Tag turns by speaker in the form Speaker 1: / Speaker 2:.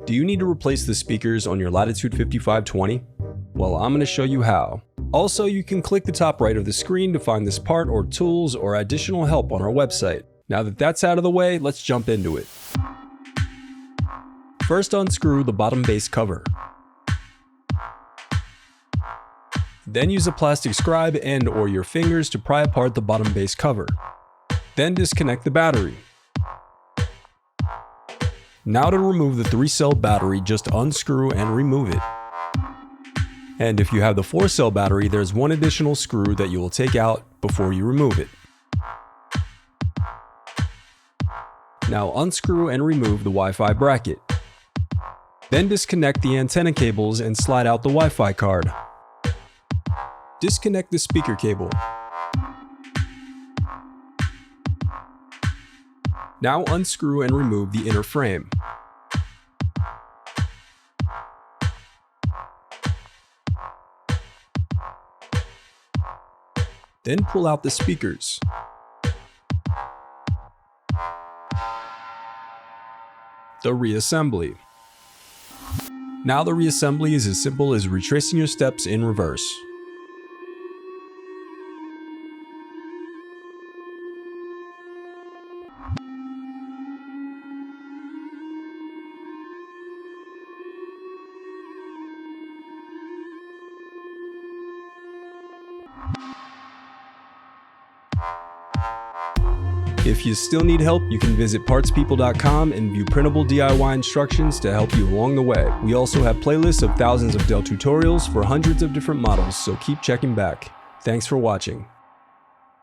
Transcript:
Speaker 1: Do you need to replace the speakers on your Latitude 5520? Well, I'm going to show you how. Also, you can click the top right of the screen to find this part or tools or additional help on our website. Now that that's out of the way, let's jump into it. First, unscrew the bottom base cover. Then use a plastic scribe and/or your fingers to pry apart the bottom base cover. Then disconnect the battery. Now to remove the 3-cell battery, just unscrew and remove it. And if you have the 4-cell battery, there's one additional screw that you will take out before you remove it. Now unscrew and remove the Wi-Fi bracket. Then disconnect the antenna cables and slide out the Wi-Fi card. Disconnect the speaker cable. Now unscrew and remove the inner frame. Then pull out the speakers. The reassembly. Now the reassembly is as simple as retracing your steps in reverse. If you still need help, you can visit partspeople.com and view printable DIY instructions to help you along the way. We also have playlists of thousands of Dell tutorials for hundreds of different models, so keep checking back. Thanks for watching.